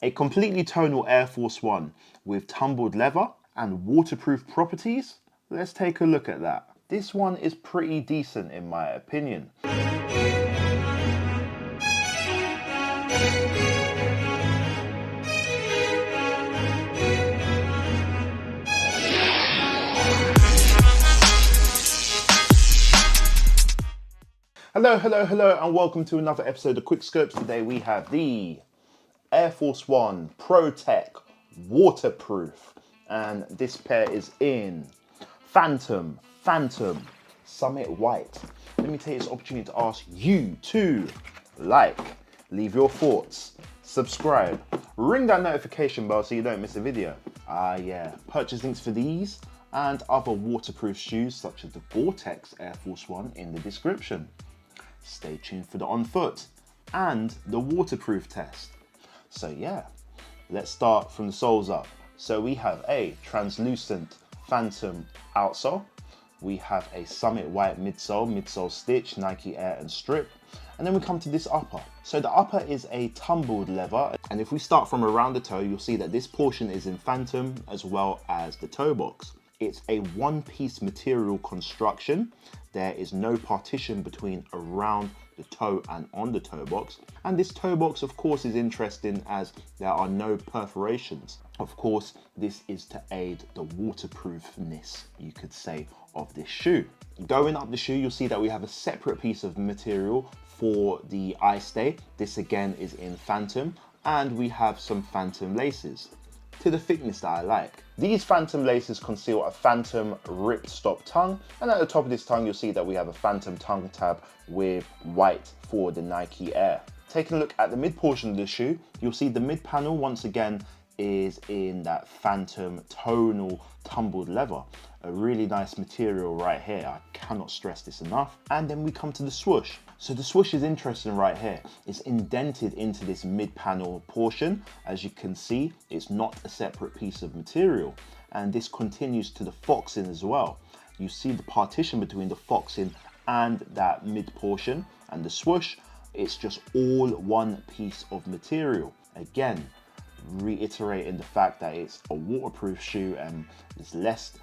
A completely tonal Air Force One with tumbled leather and waterproof properties? Let's take a look at that. This one is pretty decent in my opinion. Hello, and welcome to another episode of QuickSchopes. Today we have the Air Force One Pro Tech Waterproof, and this pair is in Phantom Summit White. Let me take this opportunity to ask you to like, leave your thoughts, subscribe, ring that notification bell so you don't miss a video. Purchase links for these and other waterproof shoes such as the Gore-Tex Air Force One in the description. Stay tuned for the on foot and the waterproof test. So yeah, let's start from the soles up. So we have a translucent Phantom outsole. We have a Summit White midsole stitch, Nike Air and strip. And then we come to this upper. So the upper is a tumbled leather. And if we start from around the toe, you'll see that this portion is in Phantom as well as the toe box. It's a one-piece material construction. There is no partition between around the toe and on the toe box. And this toe box, of course, is interesting as there are no perforations. Of course, this is to aid the waterproofness, you could say, of this shoe. Going up the shoe, you'll see that we have a separate piece of material for the eye stay. This again is in Phantom, and we have some Phantom laces to the thickness that I like. These Phantom laces conceal a Phantom ripstop tongue, and at the top of this tongue you'll see that we have a Phantom tongue tab with white for the Nike Air. Taking a look at the mid portion of the shoe, you'll see the mid panel once again is in that Phantom tonal tumbled leather. A really nice material right here, I cannot stress this enough. And then we come to the swoosh. So the swoosh is interesting right here. It's indented into this mid panel portion. As you can see, it's not a separate piece of material. And this continues to the foxing as well. You see the partition between the foxing and that mid portion, and the swoosh, it's just all one piece of material. Again, reiterating the fact that it's a waterproof shoe and there's less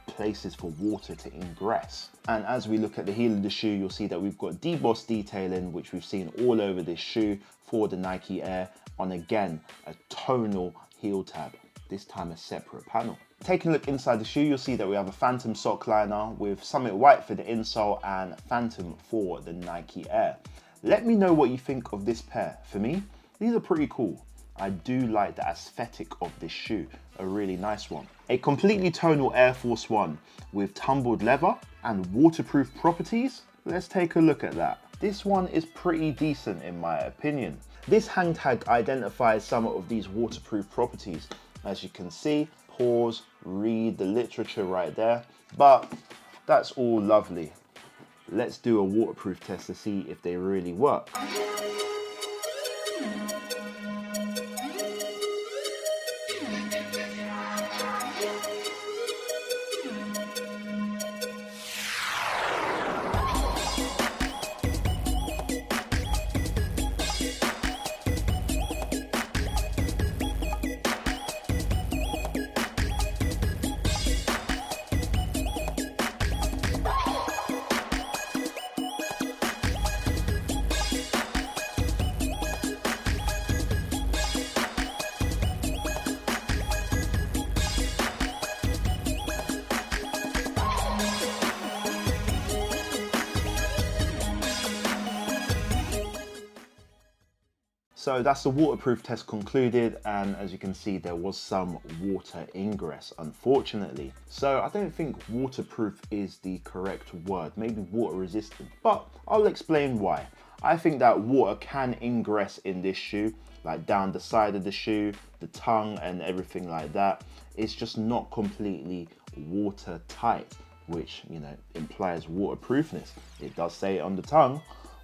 places for water to ingress. And as we look at the heel of the shoe, you'll see that we've got debossed detailing, which we've seen all over this shoe for the Nike Air, on again a tonal heel tab, this time a separate panel. Taking a look inside the shoe, you'll see that we have a Phantom sock liner with Summit White for the insole and Phantom for the Nike Air. Let me know what you think of this pair. For me, these are pretty cool. I do like the aesthetic of this shoe, a really nice one. A completely tonal Air Force One with tumbled leather and waterproof properties? Let's take a look at that. This one is pretty decent in my opinion. This hang tag identifies some of these waterproof properties. As you can see, pause, read the literature right there, but that's all lovely. Let's do a waterproof test to see if they really work. So that's the waterproof test concluded, and as you can see there was some water ingress, unfortunately. So I don't think waterproof is the correct word, maybe water resistant, but I'll explain why. I think that water can ingress in this shoe, like down the side of the shoe, the tongue and everything like that. It's just not completely watertight, which, you know, implies waterproofness. It does say it on the tongue,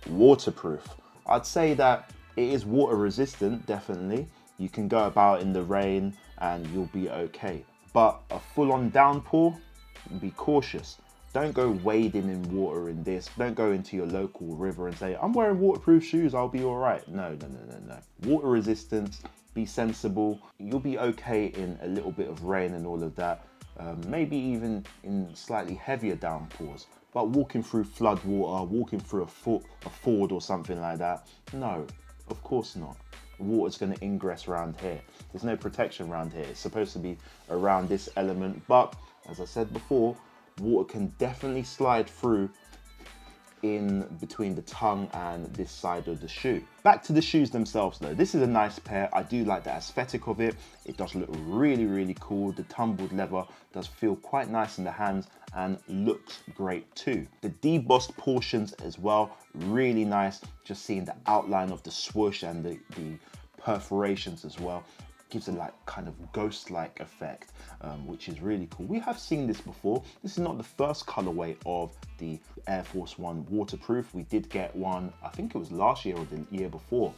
waterproof. I'd say that it is water resistant, definitely. You can go about in the rain and you'll be okay. But a full-on downpour, be cautious. Don't go wading in water in this. Don't go into your local river and say, I'm wearing waterproof shoes, I'll be all right. No. Water resistance, be sensible. You'll be okay in a little bit of rain and all of that. Maybe even in slightly heavier downpours. But walking through flood water, walking through a ford or something like that, no, of course not. Water's going to ingress around here. There's no protection around here. It's supposed to be around this element, but as I said before, water can definitely slide through in between the tongue and this side of the shoe. Back to the shoes themselves though. This is a nice pair. I do like the aesthetic of it. It does look really, really cool. The tumbled leather does feel quite nice in the hands and looks great too. The debossed portions as well, really nice. Just seeing the outline of the swoosh and the perforations as well. Gives a like kind of ghost-like effect, which is really cool. We have seen this before. This is not the first colorway of the Air Force One waterproof. We did get one, I think it was last year or the year before.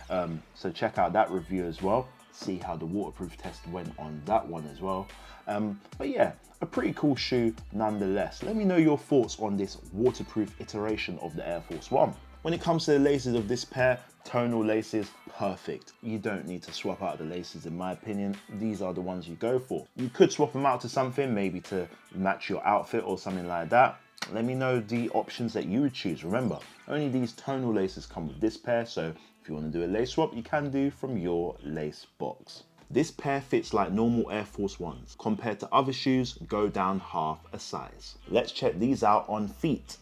So check out that review as well. See how the waterproof test went on that one as well. But yeah, a pretty cool shoe nonetheless. Let me know your thoughts on this waterproof iteration of the Air Force One. When it comes to the laces of this pair, tonal laces, perfect. You don't need to swap out the laces in my opinion. These are the ones you go for. You could swap them out to something, maybe to match your outfit or something like that. Let me know the options that you would choose. Remember, only these tonal laces come with this pair, so if you want to do a lace swap, you can do from your lace box. This pair fits like normal Air Force Ones. Compared to other shoes, go down half a size. Let's check these out on feet.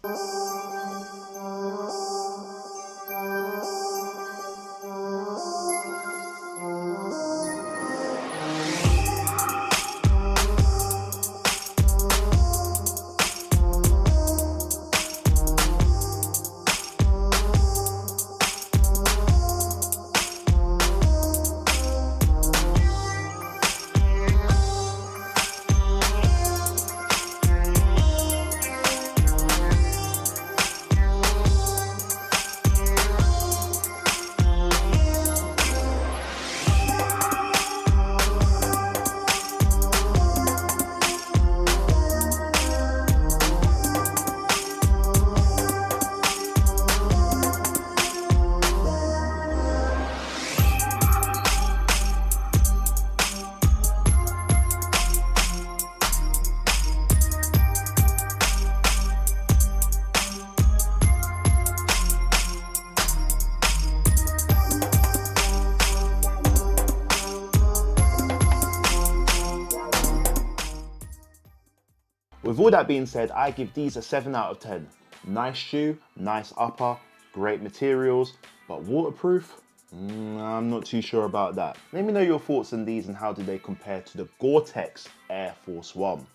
With all that being said, I give these a 7 out of 10. Nice shoe, nice upper, great materials, but waterproof? I'm not too sure about that. Let me know your thoughts on these and how do they compare to the Gore-Tex Air Force One.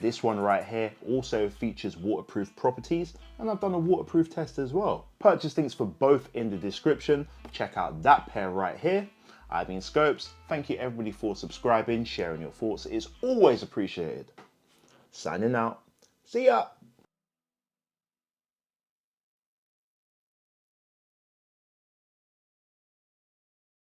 This one right here also features waterproof properties, and I've done a waterproof test as well. Purchase links for both in the description. Check out that pair right here. I've been Schopes. Thank you everybody for subscribing, sharing your thoughts. It's always appreciated. Signing out. See ya.